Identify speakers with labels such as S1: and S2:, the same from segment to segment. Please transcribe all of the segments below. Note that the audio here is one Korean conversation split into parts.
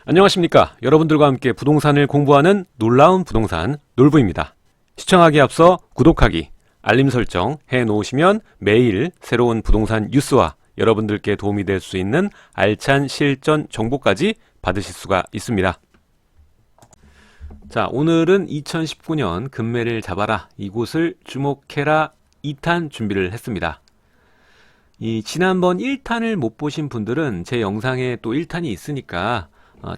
S1: 안녕하십니까. 여러분들과 함께 부동산을 공부하는 놀라운 부동산 놀부입니다. 시청하기에 앞서 구독하기, 알림 설정 해놓으시면 매일 새로운 부동산 뉴스와 여러분들께 도움이 될 수 있는 알찬 실전 정보까지 받으실 수가 있습니다. 자, 오늘은 2019년 금매를 잡아라, 이곳을 주목해라 2탄 준비를 했습니다. 지난번 1탄을 못 보신 분들은 제 영상에 또 1탄이 있으니까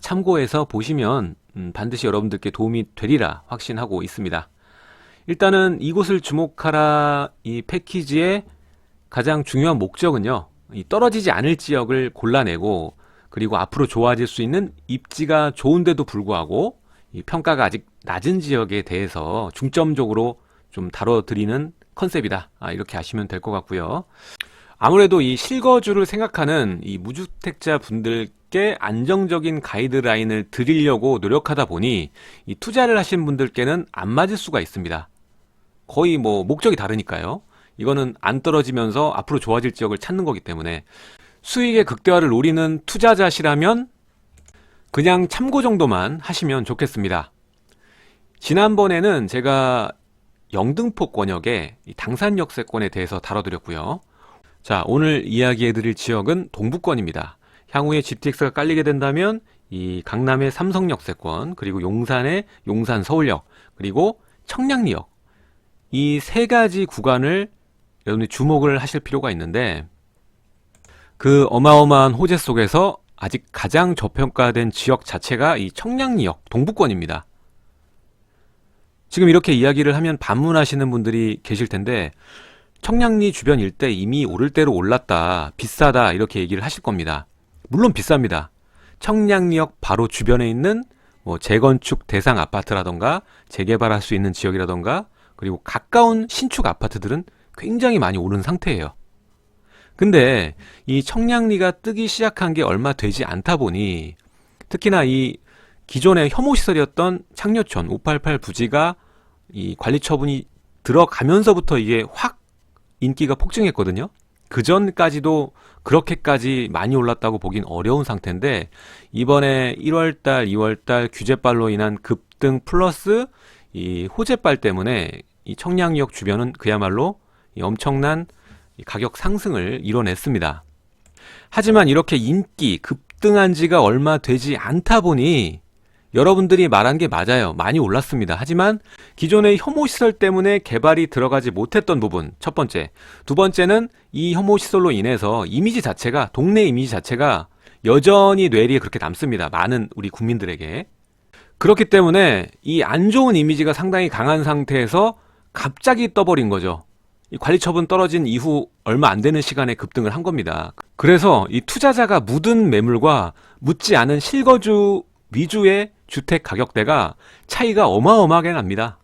S1: 참고해서 보시면 반드시 여러분들께 도움이 되리라 확신하고 있습니다. 일단은 이곳을 주목하라 이 패키지의 가장 중요한 목적은요, 떨어지지 않을 지역을 골라내고, 그리고 앞으로 좋아질 수 있는 입지가 좋은데도 불구하고 이 평가가 아직 낮은 지역에 대해서 중점적으로 좀 다뤄드리는 컨셉이다, 이렇게 아시면 될 것 같고요. 아무래도 이 실거주를 생각하는 이 무주택자 분들께 안정적인 가이드라인을 드리려고 노력하다 보니 이 투자를 하신 분들께는 안 맞을 수가 있습니다. 거의 목적이 다르니까요. 이거는 안 떨어지면서 앞으로 좋아질 지역을 찾는 거기 때문에 수익의 극대화를 노리는 투자자시라면 그냥 참고 정도만 하시면 좋겠습니다. 지난번에는 제가 영등포 권역의 당산역세권에 대해서 다뤄드렸고요. 자, 오늘 이야기해드릴 지역은 동부권입니다. 향후에 GTX가 깔리게 된다면 이 강남의 삼성역세권, 그리고 용산의 용산 서울역, 그리고 청량리역, 이 세 가지 구간을 여러분이 주목을 하실 필요가 있는데, 그 어마어마한 호재 속에서 아직 가장 저평가된 지역 자체가 이 청량리역 동부권입니다. 지금 이렇게 이야기를 하면 반문하시는 분들이 계실 텐데, 청량리 주변 일대 이미 오를 대로 올랐다, 비싸다, 이렇게 얘기를 하실 겁니다. 물론 비쌉니다. 청량리역 바로 주변에 있는 재건축 대상 아파트라던가 재개발할 수 있는 지역이라던가, 그리고 가까운 신축 아파트들은 굉장히 많이 오른 상태예요. 근데 이 청량리가 뜨기 시작한 게 얼마 되지 않다 보니, 특히나 이 기존의 혐오시설이었던 창녀촌 588 부지가 이 관리 처분이 들어가면서부터 이게 확 인기가 폭증했거든요. 그 전까지도 그렇게까지 많이 올랐다고 보긴 어려운 상태인데, 이번에 1월달, 2월달 규제빨로 인한 급등 플러스 이 호재빨 때문에 이 청량리역 주변은 그야말로 이 엄청난 가격 상승을 이뤄냈습니다. 하지만 이렇게 인기 급등한 지가 얼마 되지 않다 보니 여러분들이 말한 게 맞아요. 많이 올랐습니다. 하지만 기존의 혐오시설 때문에 개발이 들어가지 못했던 부분, 첫 번째. 두 번째는 이 혐오시설로 인해서 이미지 자체가, 동네 이미지 자체가 여전히 뇌리에 그렇게 남습니다. 많은 우리 국민들에게. 그렇기 때문에 이 안 좋은 이미지가 상당히 강한 상태에서 갑자기 떠버린 거죠. 이 관리처분 떨어진 이후 얼마 안 되는 시간에 급등을 한 겁니다. 그래서 이 투자자가 묻은 매물과 묻지 않은 실거주 위주의 주택 가격대가 차이가 어마어마하게 납니다.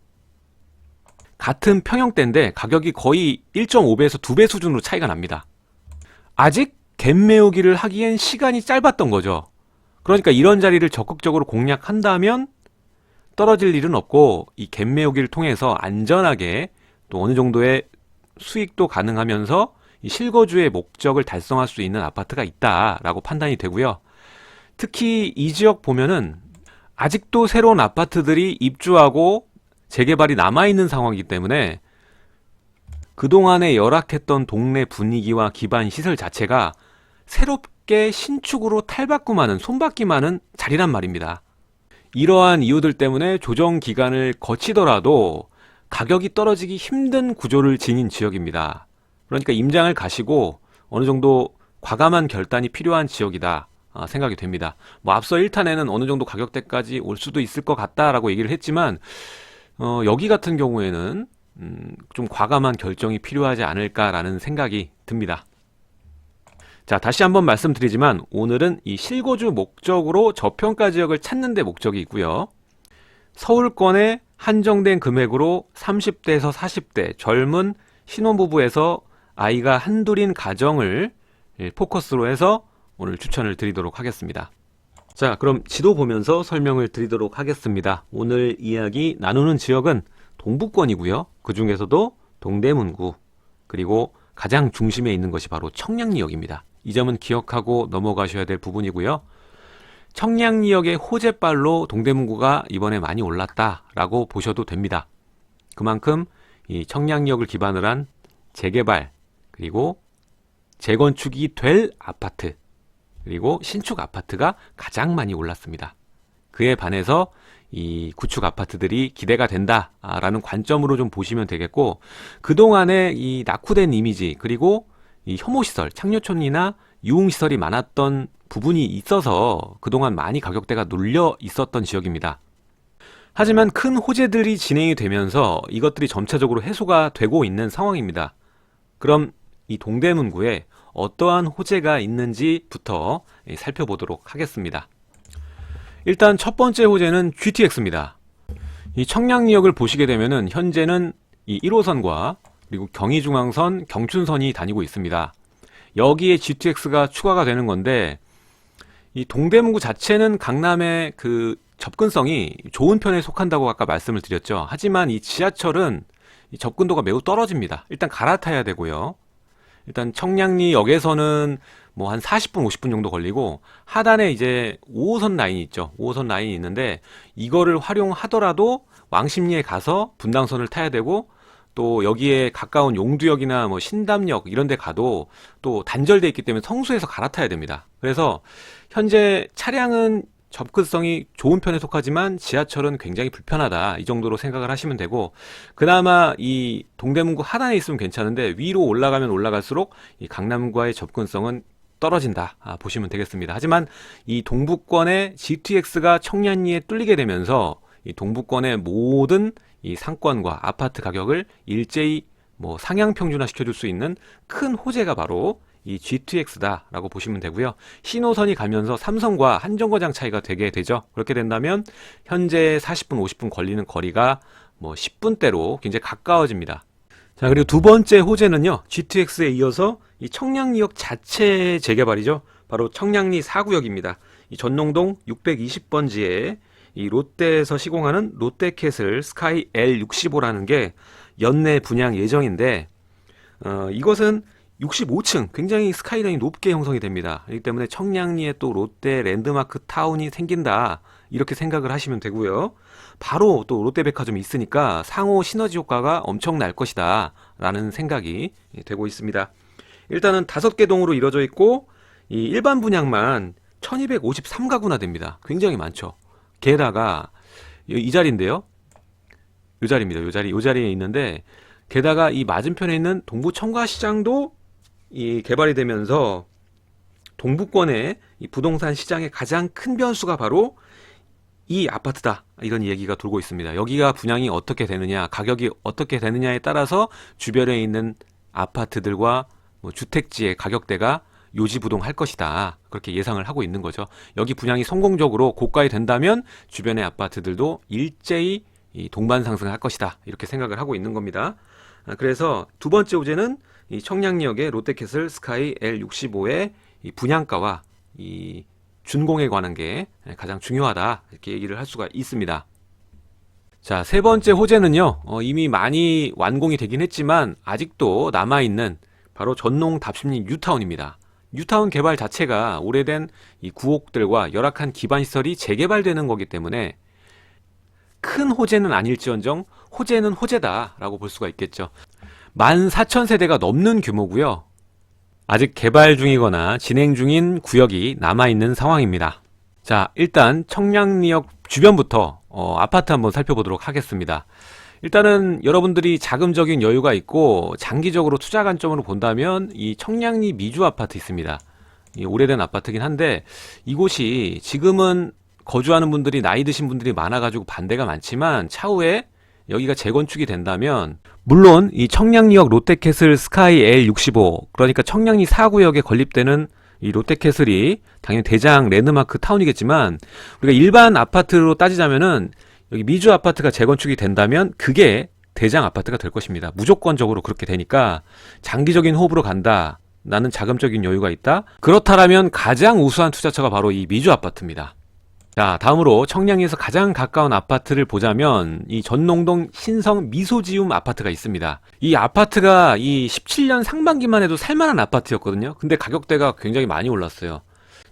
S1: 같은 평형대인데 가격이 거의 1.5배에서 2배 수준으로 차이가 납니다. 아직 갭 메우기를 하기엔 시간이 짧았던 거죠. 그러니까 이런 자리를 적극적으로 공략한다면 떨어질 일은 없고, 이 갭 메우기를 통해서 안전하게 또 어느 정도의 수익도 가능하면서 이 실거주의 목적을 달성할 수 있는 아파트가 있다라고 판단이 되고요. 특히 이 지역 보면은 아직도 새로운 아파트들이 입주하고 재개발이 남아있는 상황이기 때문에 그동안에 열악했던 동네 분위기와 기반 시설 자체가 새롭게 신축으로 탈바꿈하는, 손바뀜하는 자리란 말입니다. 이러한 이유들 때문에 조정 기간을 거치더라도 가격이 떨어지기 힘든 구조를 지닌 지역입니다. 그러니까 임장을 가시고 어느 정도 과감한 결단이 필요한 지역이다 생각이 됩니다. 앞서 1탄에는 어느 정도 가격대까지 올 수도 있을 것 같다라고 얘기를 했지만, 여기 같은 경우에는 좀 과감한 결정이 필요하지 않을까라는 생각이 듭니다. 자, 다시 한번 말씀드리지만 오늘은 이 실거주 목적으로 저평가 지역을 찾는 데 목적이 있고요. 서울권의 한정된 금액으로 30대에서 40대 젊은 신혼부부에서 아이가 한둘인 가정을 포커스로 해서 오늘 추천을 드리도록 하겠습니다. 자, 그럼 지도 보면서 설명을 드리도록 하겠습니다. 오늘 이야기 나누는 지역은 동부권이고요. 그 중에서도 동대문구, 그리고 가장 중심에 있는 것이 바로 청량리역입니다. 이 점은 기억하고 넘어가셔야 될 부분이고요. 청량리역의 호재발로 동대문구가 이번에 많이 올랐다라고 보셔도 됩니다. 그만큼 이 청량리역을 기반으로 한 재개발, 그리고 재건축이 될 아파트, 그리고 신축 아파트가 가장 많이 올랐습니다. 그에 반해서 이 구축 아파트들이 기대가 된다라는 관점으로 좀 보시면 되겠고, 그동안의 이 낙후된 이미지, 그리고 이 혐오시설, 창녀촌이나 유흥시설이 많았던 부분이 있어서 그동안 많이 가격대가 눌려 있었던 지역입니다. 하지만 큰 호재들이 진행이 되면서 이것들이 점차적으로 해소가 되고 있는 상황입니다. 그럼 이 동대문구에 어떠한 호재가 있는지부터 살펴보도록 하겠습니다. 일단 첫 번째 호재는 GTX입니다. 이 청량리역을 보시게 되면은 현재는 이 1호선과 그리고 경의중앙선, 경춘선이 다니고 있습니다. 여기에 GTX가 추가가 되는 건데, 이 동대문구 자체는 강남의 그 접근성이 좋은 편에 속한다고 아까 말씀을 드렸죠. 하지만 이 지하철은 이 접근도가 매우 떨어집니다. 일단 갈아타야 되고요. 일단 청량리역에서는 뭐 한 40분, 50분 정도 걸리고, 하단에 이제 5호선 라인이 있죠. 5호선 라인이 있는데, 이거를 활용하더라도 왕십리에 가서 분당선을 타야 되고, 또 여기에 가까운 용두역이나 뭐 신담역 이런 데 가도 또 단절돼 있기 때문에 성수에서 갈아타야 됩니다. 그래서 현재 차량은 접근성이 좋은 편에 속하지만 지하철은 굉장히 불편하다, 이 정도로 생각을 하시면 되고, 그나마 이 동대문구 하단에 있으면 괜찮은데 위로 올라가면 올라갈수록 이 강남과의 접근성은 떨어진다, 보시면 되겠습니다. 하지만 이 동부권의 GTX가 청량리에 뚫리게 되면서 이 동부권의 모든 이 상권과 아파트 가격을 일제히 뭐 상향 평준화 시켜줄 수 있는 큰 호재가 바로 이 GTX다라고 보시면 되고요. 신호선이 가면서 삼성과 한 정거장 차이가 되게 되죠. 그렇게 된다면 현재 40분, 50분 걸리는 거리가 뭐 10분대로 굉장히 가까워집니다. 자, 그리고 두 번째 호재는요, GTX에 이어서 이 청량리역 자체 재개발이죠. 바로 청량리 4구역입니다. 이 전농동 620번지에 이 롯데에서 시공하는 롯데캐슬 스카이 L65라는 게 연내 분양 예정인데, 이것은 65층, 굉장히 스카이라인이 높게 형성이 됩니다. 그렇기 때문에 청량리에 또 롯데 랜드마크 타운이 생긴다, 이렇게 생각을 하시면 되고요. 바로 또 롯데백화점이 있으니까 상호 시너지 효과가 엄청날 것이다 라는 생각이 되고 있습니다. 일단은 5개 동으로 이루어져 있고, 이 일반 분양만 1253가구나 됩니다. 굉장히 많죠. 게다가 이 자리인데요, 이 자리입니다. 이 자리에 있는데, 게다가 이 맞은편에 있는 동부 청과시장도 이 개발이 되면서 동부권의 이 부동산 시장의 가장 큰 변수가 바로 이 아파트다, 이런 얘기가 돌고 있습니다. 여기가 분양이 어떻게 되느냐, 가격이 어떻게 되느냐에 따라서 주변에 있는 아파트들과 뭐 주택지의 가격대가 요지부동할 것이다, 그렇게 예상을 하고 있는 거죠. 여기 분양이 성공적으로 고가에 된다면 주변의 아파트들도 일제히 이 동반 상승할 것이다, 이렇게 생각을 하고 있는 겁니다. 그래서 두 번째 호재는 이 청량리역의 롯데캐슬 스카이 L65의 이 분양가와 이 준공에 관한 게 가장 중요하다, 이렇게 얘기를 할 수가 있습니다. 자, 세 번째 호재는요, 이미 많이 완공이 되긴 했지만 아직도 남아있는 바로 전농 답심리 뉴타운입니다. 뉴타운 개발 자체가 오래된 이 구옥들과 열악한 기반시설이 재개발되는 거기 때문에 큰 호재는 아닐지언정 호재는 호재다라고 볼 수가 있겠죠. 14,000세대가 넘는 규모고요. 아직 개발 중이거나 진행 중인 구역이 남아있는 상황입니다. 자, 일단 청량리역 주변부터 아파트 한번 살펴보도록 하겠습니다. 일단은 여러분들이 자금적인 여유가 있고 장기적으로 투자 관점으로 본다면 이 청량리 미주 아파트 있습니다. 이 오래된 아파트긴 한데, 이곳이 지금은 거주하는 분들이 나이 드신 분들이 많아가지고 반대가 많지만 차후에 여기가 재건축이 된다면, 물론 이 청량리역 롯데캐슬 스카이 L65, 그러니까 청량리 4구역에 건립되는 이 롯데캐슬이 당연히 대장 랜드마크 타운이겠지만, 우리가 일반 아파트로 따지자면은 여기 미주 아파트가 재건축이 된다면 그게 대장 아파트가 될 것입니다. 무조건적으로 그렇게 되니까 장기적인 호흡으로 간다, 나는 자금적인 여유가 있다, 그렇다라면 가장 우수한 투자처가 바로 이 미주 아파트입니다. 자, 다음으로 청량리에서 가장 가까운 아파트를 보자면 이 전농동 신성 미소지움 아파트가 있습니다. 이 아파트가 이 17년 상반기만 해도 살만한 아파트였거든요. 근데 가격대가 굉장히 많이 올랐어요.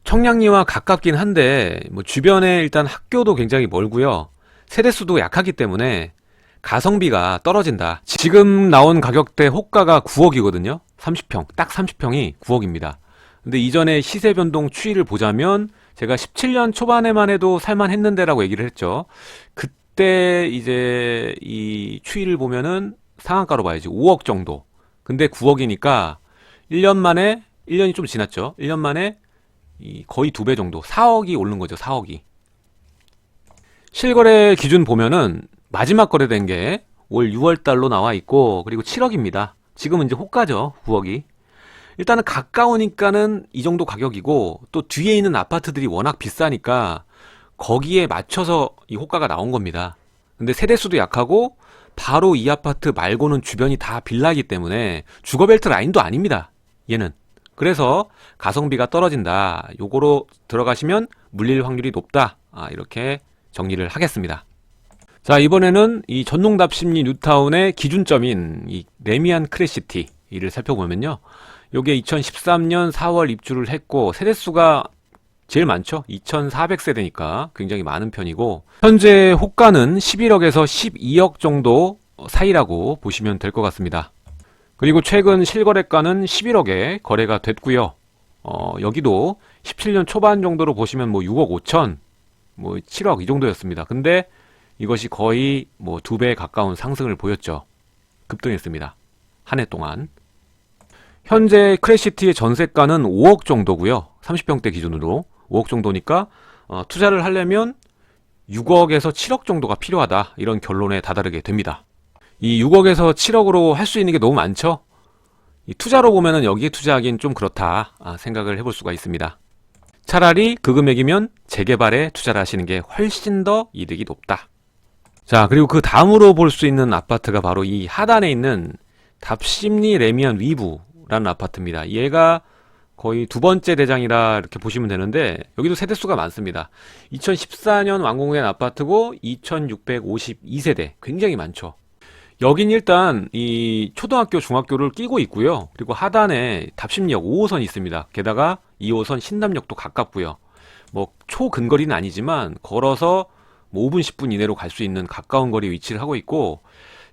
S1: 청량리와 가깝긴 한데 뭐 주변에 일단 학교도 굉장히 멀고요. 세대수도 약하기 때문에 가성비가 떨어진다. 지금 나온 가격대 호가가 9억이거든요. 30평, 딱 30평이 9억입니다. 근데 이전에 시세 변동 추이를 보자면 제가 17년 초반에만 해도 살만했는데라고 얘기를 했죠. 그때 이제 이 추이를 보면은 상한가로 봐야지 5억 정도. 근데 9억이니까 1년 만에 1년이 좀 지났죠. 1년 만에 거의 2배 정도, 4억이 오른 거죠. 4억이. 실거래 기준 보면은 마지막 거래된 게 올 6월 달로 나와 있고, 그리고 7억입니다. 지금은 이제 호가죠. 9억이. 일단은 가까우니까는 이 정도 가격이고, 또 뒤에 있는 아파트들이 워낙 비싸니까 거기에 맞춰서 이 호가가 나온 겁니다. 근데 세대수도 약하고 바로 이 아파트 말고는 주변이 다 빌라이기 때문에 주거벨트 라인도 아닙니다. 얘는. 그래서 가성비가 떨어진다. 요거로 들어가시면 물릴 확률이 높다. 이렇게 정리를 하겠습니다. 자, 이번에는 이 전농답심리 뉴타운의 기준점인 이 레미안 크레시티 이를 살펴보면요. 요게 2013년 4월 입주를 했고 세대수가 제일 많죠. 2400세대니까 굉장히 많은 편이고 현재 호가는 11억에서 12억 정도 사이라고 보시면 될 것 같습니다. 그리고 최근 실거래가는 11억에 거래가 됐고요. 여기도 17년 초반 정도로 보시면 뭐 6억 5천, 뭐 7억 이 정도였습니다. 근데 이것이 거의 뭐 2배 가까운 상승을 보였죠. 급등했습니다. 한 해 동안. 현재 크레시티의 전세가는 5억 정도고요. 30평대 기준으로 5억 정도니까 투자를 하려면 6억에서 7억 정도가 필요하다. 이런 결론에 다다르게 됩니다. 이 6억에서 7억으로 할 수 있는 게 너무 많죠. 이 투자로 보면은 여기에 투자하기엔 좀 그렇다 생각을 해볼 수가 있습니다. 차라리 그 금액이면 재개발에 투자를 하시는 게 훨씬 더 이득이 높다. 자, 그리고 그 다음으로 볼 수 있는 아파트가 바로 이 하단에 있는 답심리 레미안 위브라는 아파트입니다. 얘가 거의 두 번째 대장이라 이렇게 보시면 되는데 여기도 세대수가 많습니다. 2014년 완공된 아파트고 2652세대, 굉장히 많죠. 여긴 일단 이 초등학교, 중학교를 끼고 있고요. 그리고 하단에 답심리역 5호선이 있습니다. 게다가 2호선 신담역도 가깝고요. 뭐 초근거리는 아니지만 걸어서 뭐 5분, 10분 이내로 갈 수 있는 가까운 거리에 위치를 하고 있고,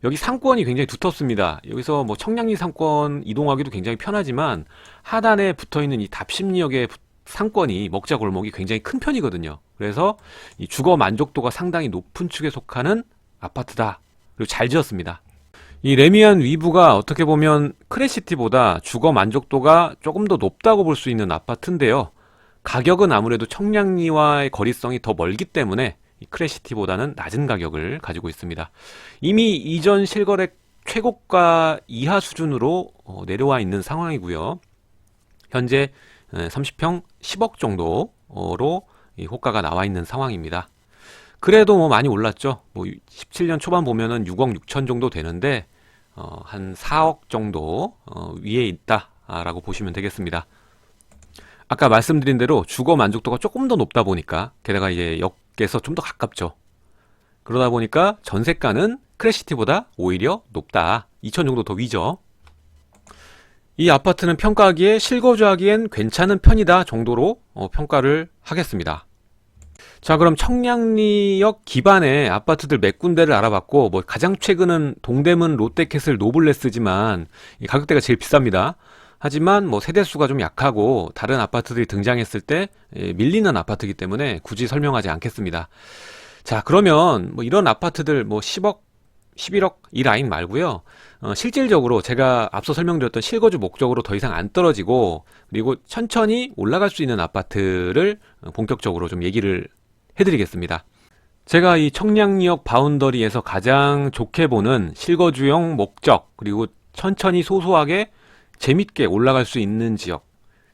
S1: 여기 상권이 굉장히 두텁습니다. 여기서 뭐 청량리 상권 이동하기도 굉장히 편하지만 하단에 붙어있는 이 답심리역의 상권이 먹자 골목이 굉장히 큰 편이거든요. 그래서 이 주거 만족도가 상당히 높은 축에 속하는 아파트다. 그리고 잘 지었습니다. 이 레미안 위브가 어떻게 보면 크레시티보다 주거 만족도가 조금 더 높다고 볼 수 있는 아파트인데요. 가격은 아무래도 청량리와의 거리성이 더 멀기 때문에 이 크레시티보다는 낮은 가격을 가지고 있습니다. 이미 이전 실거래 최고가 이하 수준으로 내려와 있는 상황이고요. 현재 30평 10억 정도로 이 호가가 나와 있는 상황입니다. 그래도 뭐 많이 올랐죠. 뭐 17년 초반 보면은 6억 6천 정도 되는데 한 4억 정도 위에 있다라고 보시면 되겠습니다. 아까 말씀드린 대로 주거 만족도가 조금 더 높다 보니까, 게다가 이제 역에서 좀 더 가깝죠. 그러다 보니까 전세가는 크레시티보다 오히려 높다. 2천 정도 더 위죠. 이 아파트는 평가하기에 실거주하기엔 괜찮은 편이다 정도로 평가를 하겠습니다. 자, 그럼 청량리역 기반의 아파트들 몇 군데를 알아봤고, 뭐 가장 최근은 동대문 롯데캐슬 노블레스지만 이 가격대가 제일 비쌉니다. 하지만 뭐 세대수가 좀 약하고 다른 아파트들이 등장했을 때 밀리는 아파트이기 때문에 굳이 설명하지 않겠습니다. 자, 그러면 뭐 이런 아파트들 뭐 10억, 11억 이 라인 말고요. 실질적으로 제가 앞서 설명드렸던 실거주 목적으로 더 이상 안 떨어지고, 그리고 천천히 올라갈 수 있는 아파트를 본격적으로 좀 얘기를 해드리겠습니다. 제가 이 청량리역 바운더리에서 가장 좋게 보는 실거주용 목적, 그리고 천천히 소소하게 재밌게 올라갈 수 있는 지역,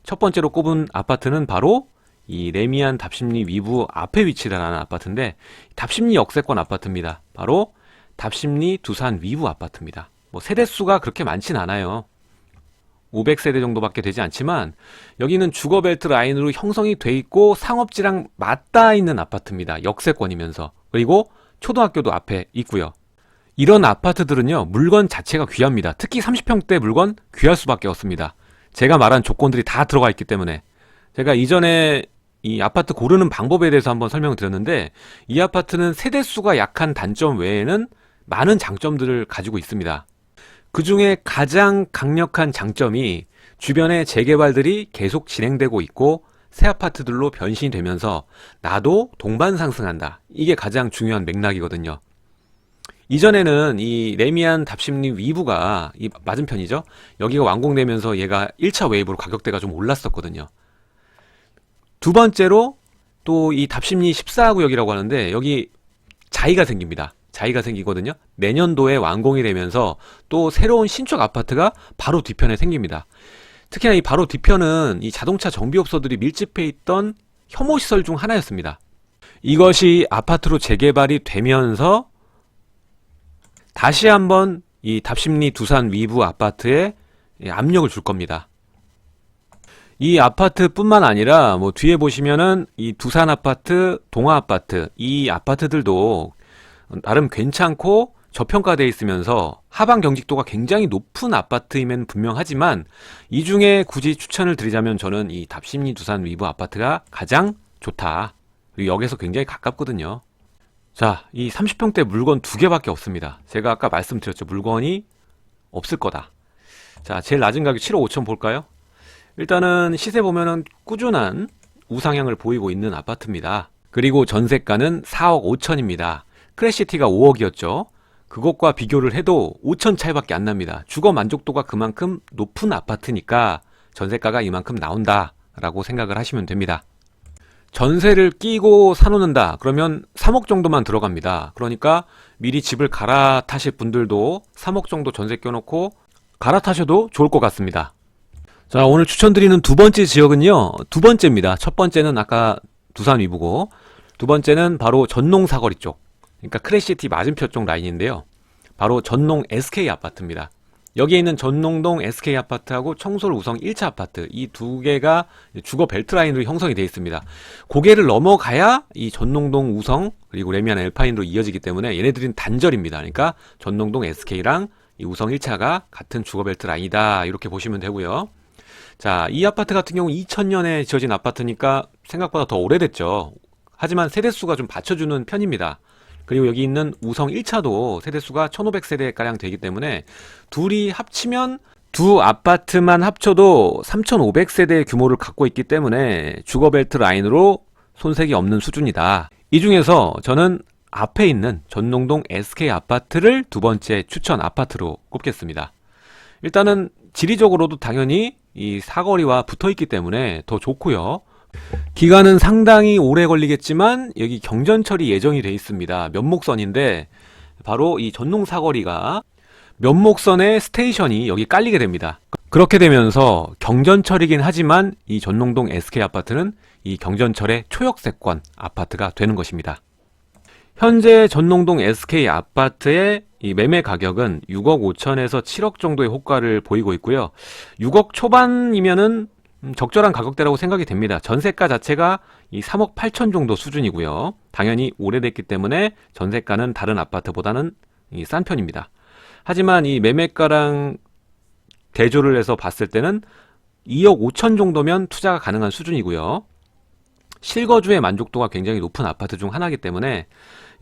S1: 첫 번째로 꼽은 아파트는 바로 이 레미안 답심리 위브 앞에 위치를 하는 아파트인데, 답심리 역세권 아파트입니다. 바로 답심리 두산 위브 아파트입니다. 뭐 세대수가 그렇게 많진 않아요. 500세대 정도밖에 되지 않지만 여기는 주거벨트 라인으로 형성이 돼 있고 상업지랑 맞닿아 있는 아파트입니다. 역세권이면서. 그리고 초등학교도 앞에 있고요. 이런 아파트들은요, 물건 자체가 귀합니다. 특히 30평대 물건 귀할 수밖에 없습니다. 제가 말한 조건들이 다 들어가 있기 때문에. 제가 이전에 이 아파트 고르는 방법에 대해서 한번 설명을 드렸는데, 이 아파트는 세대수가 약한 단점 외에는 많은 장점들을 가지고 있습니다. 그 중에 가장 강력한 장점이 주변에 재개발들이 계속 진행되고 있고 새 아파트들로 변신이 되면서 나도 동반 상승한다. 이게 가장 중요한 맥락이거든요. 이전에는 이 레미안 답심리 위브가 이 맞은편이죠. 여기가 완공되면서 얘가 1차 웨이브로 가격대가 좀 올랐었거든요. 두 번째로 또 이 답심리 14구역이라고 하는데 여기 자이가 생깁니다. 자이가 생기거든요. 내년도에 완공이 되면서 또 새로운 신축 아파트가 바로 뒤편에 생깁니다. 특히나 이 바로 뒤편은 이 자동차 정비업소들이 밀집해 있던 혐오시설 중 하나였습니다. 이것이 아파트로 재개발이 되면서 다시 한번 이 답심리 두산 위브 아파트에 압력을 줄 겁니다. 이 아파트뿐만 아니라 뭐 뒤에 보시면은 이 두산 아파트, 동아 아파트, 이 아파트들도 나름 괜찮고 저평가되어 있으면서 하방 경직도가 굉장히 높은 아파트임은 분명하지만 이 중에 굳이 추천을 드리자면 저는 이 답심리 두산 위브 아파트가 가장 좋다. 그리고 역에서 굉장히 가깝거든요. 자, 이 30평대 물건 두 개밖에 없습니다. 제가 아까 말씀드렸죠. 물건이 없을 거다. 자, 제일 낮은 가격 7억 5천 볼까요? 일단은 시세 보면은 꾸준한 우상향을 보이고 있는 아파트입니다. 그리고 전세가는 4억 5천입니다. 크래시티가 5억이었죠. 그것과 비교를 해도 5천 차이밖에 안 납니다. 주거 만족도가 그만큼 높은 아파트니까 전세가가 이만큼 나온다라고 생각을 하시면 됩니다. 전세를 끼고 사놓는다 그러면 3억 정도만 들어갑니다. 그러니까 미리 집을 갈아타실 분들도 3억 정도 전세 껴놓고 갈아타셔도 좋을 것 같습니다. 자, 오늘 추천드리는 두 번째 지역은요, 두 번째입니다. 첫 번째는 아까 두산 위브고, 두 번째는 바로 전농 사거리 쪽, 그러니까 크래시티 맞은편 쪽 라인인데요. 바로 전농 SK 아파트입니다. 여기에 있는 전농동 SK 아파트하고 청솔 우성 1차 아파트, 이 두 개가 주거 벨트 라인으로 형성이 되어 있습니다. 고개를 넘어가야 이 전농동 우성 그리고 레미안 엘파인으로 이어지기 때문에 얘네들은 단절입니다. 그러니까 전농동 SK랑 이 우성 1차가 같은 주거 벨트 라인이다, 이렇게 보시면 되고요. 자, 이 아파트 같은 경우 2000년에 지어진 아파트니까 생각보다 더 오래됐죠. 하지만 세대수가 좀 받쳐주는 편입니다. 그리고 여기 있는 우성 1차도 세대수가 1500세대가량 되기 때문에 둘이 합치면 두 아파트만 합쳐도 3500세대 규모를 갖고 있기 때문에 주거벨트 라인으로 손색이 없는 수준이다. 이 중에서 저는 앞에 있는 전농동 SK 아파트를 두 번째 추천 아파트로 꼽겠습니다. 일단은 지리적으로도 당연히 이 사거리와 붙어 있기 때문에 더 좋고요. 기간은 상당히 오래 걸리겠지만 여기 경전철이 예정이 되어 있습니다. 면목선인데 바로 이 전농 사거리가 면목선의 스테이션이 여기 깔리게 됩니다. 그렇게 되면서 경전철이긴 하지만 이 전농동 SK 아파트는 이 경전철의 초역세권 아파트가 되는 것입니다. 현재 전농동 SK 아파트의 이 매매 가격은 6억 5천에서 7억 정도의 호가를 보이고 있고요. 6억 초반이면은 적절한 가격대라고 생각이 됩니다. 전세가 자체가 이 3억 8천 정도 수준이고요. 당연히 오래됐기 때문에 전세가는 다른 아파트보다는 이 싼 편입니다. 하지만 이 매매가랑 대조를 해서 봤을 때는 2억 5천 정도면 투자가 가능한 수준이고요. 실거주의 만족도가 굉장히 높은 아파트 중 하나이기 때문에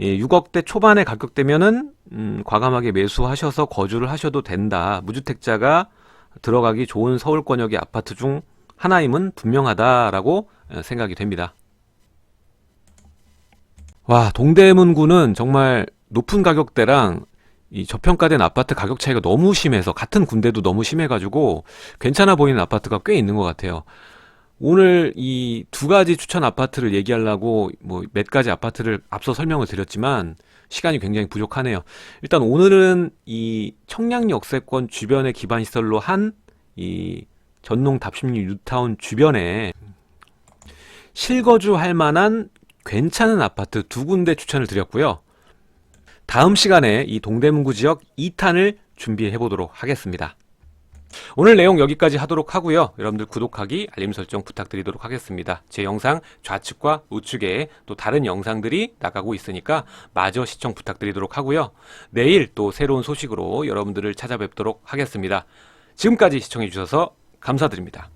S1: 6억대 초반의 가격대면은 과감하게 매수하셔서 거주를 하셔도 된다. 무주택자가 들어가기 좋은 서울권역의 아파트 중 하나임은 분명하다라고 생각이 됩니다. 와, 동대문구는 정말 높은 가격대랑 이 저평가된 아파트 가격 차이가 너무 심해서 같은 군데도 너무 심해가지고 괜찮아 보이는 아파트가 꽤 있는 것 같아요. 오늘 이 두 가지 추천 아파트를 얘기하려고 뭐 몇 가지 아파트를 앞서 설명을 드렸지만 시간이 굉장히 부족하네요. 일단 오늘은 이 청량역세권 주변의 기반시설로 한 이 전농 답심리 뉴타운 주변에 실거주할 만한 괜찮은 아파트 두 군데 추천을 드렸고요. 다음 시간에 이 동대문구 지역 2탄을 준비해 보도록 하겠습니다. 오늘 내용 여기까지 하도록 하고요. 여러분들 구독하기, 알림 설정 부탁드리도록 하겠습니다. 제 영상 좌측과 우측에 또 다른 영상들이 나가고 있으니까 마저 시청 부탁드리도록 하고요. 내일 또 새로운 소식으로 여러분들을 찾아뵙도록 하겠습니다. 지금까지 시청해 주셔서 감사드립니다.